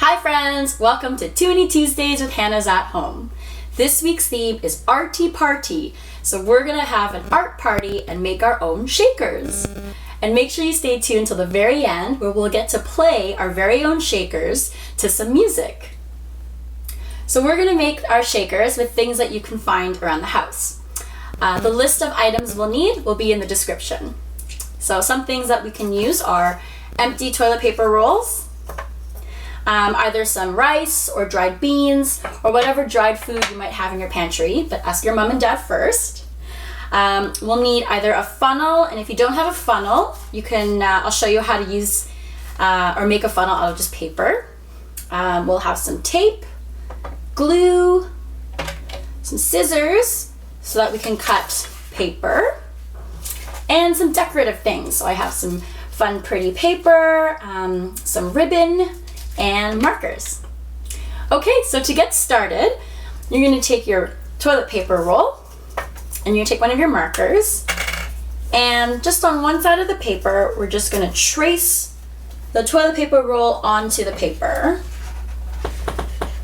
Hi friends, welcome to Too Many Tuesdays with Hannah's at Home. This week's theme is Arty Party, so we're gonna have an art party and make our own shakers. And make sure you stay tuned till the very end where we'll get to play our very own shakers to some music. So we're gonna make our shakers with things that you can find around the house. The list of items we'll need will be in the description. So some things that we can use are empty toilet paper rolls, either some rice or dried beans or whatever dried food you might have in your pantry, but ask your mom and dad first. We'll need either a funnel, and if you don't have a funnel, you can, I'll show you how to use or make a funnel out of just paper. We'll have some tape, glue, some scissors so that we can cut paper, and some decorative things. So I have some fun pretty paper, some ribbon, and markers. Okay, so to get started, you're going to take your toilet paper roll and you're going to take one of your markers, and just on one side of the paper we're just going to trace the toilet paper roll onto the paper,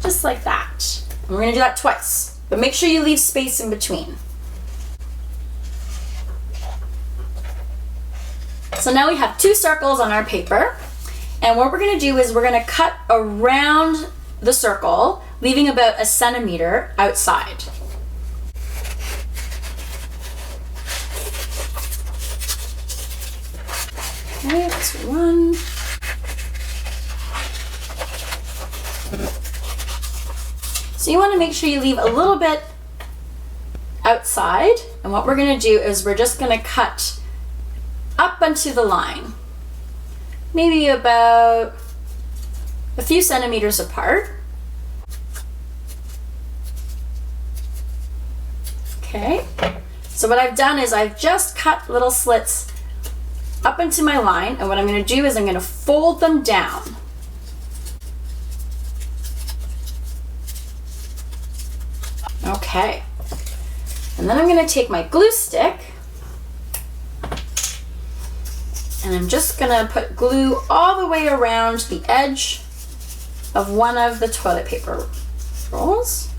just like that. And we're going to do that twice, but make sure you leave space in between. So now we have two circles on our paper. And what we're going to do is we're going to cut around the circle, leaving about 1 centimeter outside. Okay, that's one. So you want to make sure you leave a little bit outside. And what we're going to do is we're just going to cut up onto the line. Maybe about a few centimeters apart. Okay, so what I've done is I've just cut little slits up into my line, and what I'm going to do is I'm going to fold them down. Okay, and then I'm going to take my glue stick and I'm just gonna put glue all the way around the edge of one of the toilet paper rolls.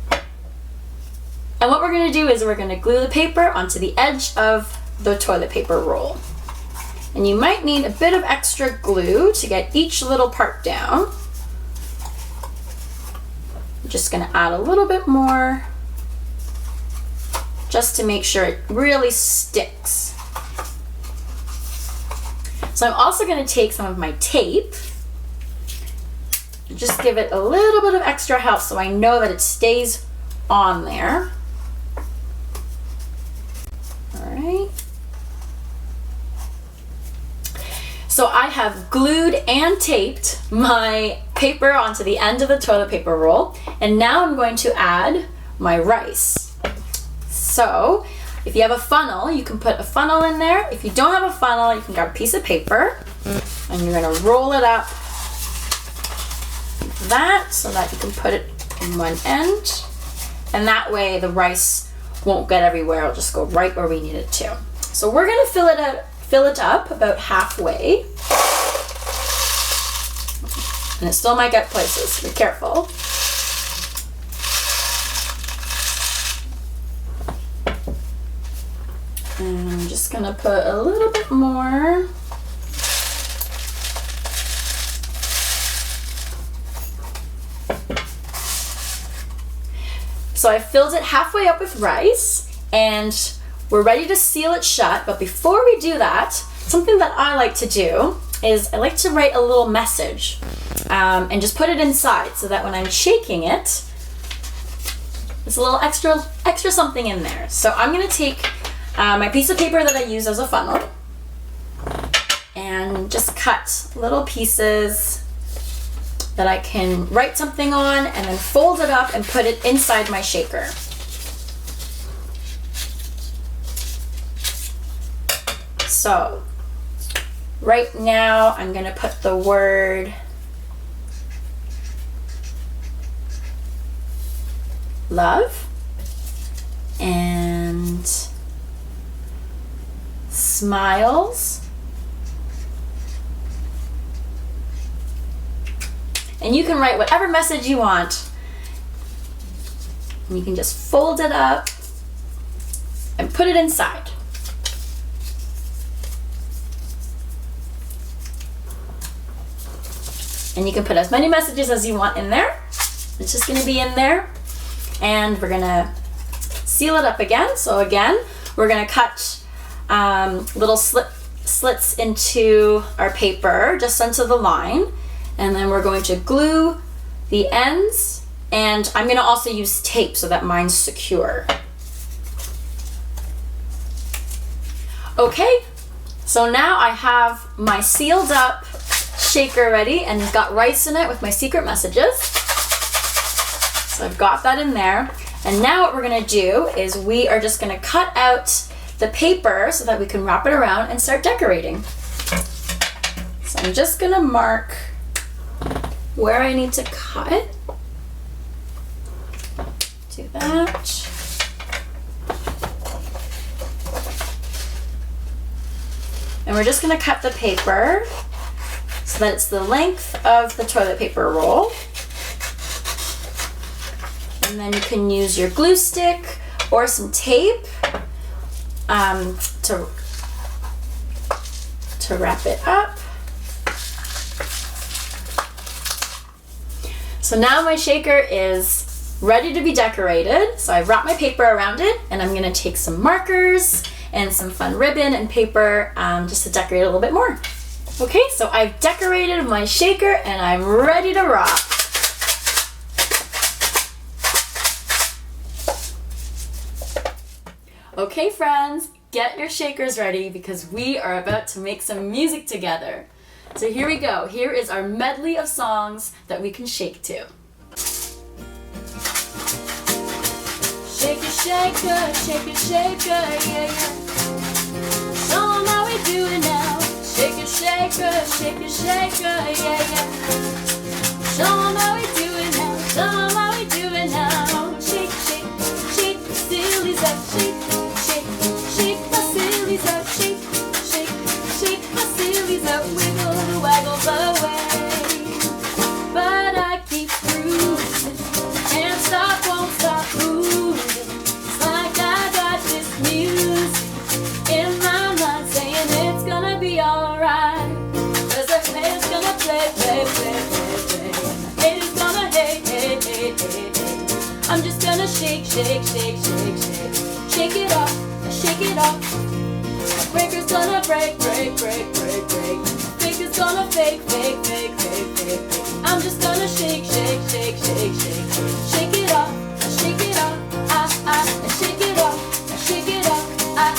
And what we're gonna do is we're gonna glue the paper onto the edge of the toilet paper roll. And you might need a bit of extra glue to get each little part down. I'm just gonna add a little bit more just to make sure it really sticks. So I'm also going to take some of my tape, just give it a little bit of extra help so I know that it stays on there. All right. So I have glued and taped my paper onto the end of the toilet paper roll, and now I'm going to add my rice. So if you have a funnel, you can put a funnel in there. If you don't have a funnel, you can grab a piece of paper and you're going to roll it up like that so that you can put it in one end. And that way the rice won't get everywhere. It'll just go right where we need it to. So we're going to fill it up about halfway. And it still might get places, so be careful. And I'm just gonna put a little bit more. So I filled it halfway up with rice and we're ready to seal it shut. But before we do that, something that I like to do is I like to write a little message and just put it inside so that when I'm shaking it, there's a little extra something in there. So I'm gonna take my piece of paper that I use as a funnel and just cut little pieces that I can write something on and then fold it up and put it inside my shaker. So right now I'm going to put the word love and smiles And you can write whatever message you want. And you can just fold it up and put it inside. And you can put as many messages as you want in there. It's just gonna be in there. And we're gonna seal it up again. So again, we're gonna cut little slits into our paper, just onto the line. And then we're going to glue the ends. And I'm gonna also use tape so that mine's secure. Okay, so now I have my sealed up shaker ready and it's got rice in it with my secret messages. So I've got that in there. And now what we're gonna do is we are just gonna cut out the paper so that we can wrap it around and start decorating. So I'm just gonna mark where I need to cut. Do that. And we're just gonna cut the paper so that it's the length of the toilet paper roll. And then you can use your glue stick or some tape to wrap it up. So now my shaker is ready to be decorated. So I've wrapped my paper around it and I'm gonna take some markers and some fun ribbon and paper just to decorate a little bit more. Okay, so I've decorated my shaker and I'm ready to rock. Okay friends, get your shakers ready because we are about to make some music together. So here we go. Here is our medley of songs that we can shake to. Shake it, shaker, shake it, shaker, yeah, yeah. Show 'em how we do it now. Shake it, shaker, shake it, shaker, yeah, yeah. Show 'em how we do it now. Show 'em how we do it now. Shake, shake, shake the sillies up. Shake, shake, shake the sillies up. Shake, shake, shake the sillies up. Wiggle the waggles away. But I keep cruising. Can't stop, won't stop moving. It's like I got this music in my mind saying it's gonna be alright. Cause the hand's gonna play, play, play, play, play. And the head is gonna hey, hey, hey, hey, hey. I'm just gonna shake, shake, shake, shake, shake. Shake it off, shake it off. My breaker's gonna break, break, break, break, break. My faker's gonna fake, fake, fake, fake, fake, fake. I'm just gonna shake, shake, shake, shake, shake. Shake it off, shake it off. I shake it off, I shake it off. I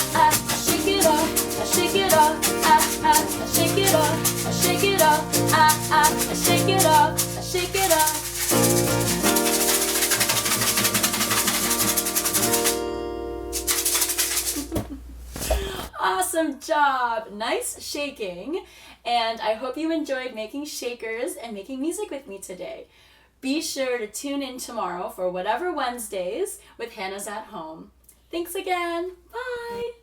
shake it off, I shake it off. I shake it off, I shake it off. I shake it off, I shake it off. Awesome job! Nice shaking! And I hope you enjoyed making shakers and making music with me today. Be sure to tune in tomorrow for Whatever Wednesdays with Hannah's at Home. Thanks again! Bye!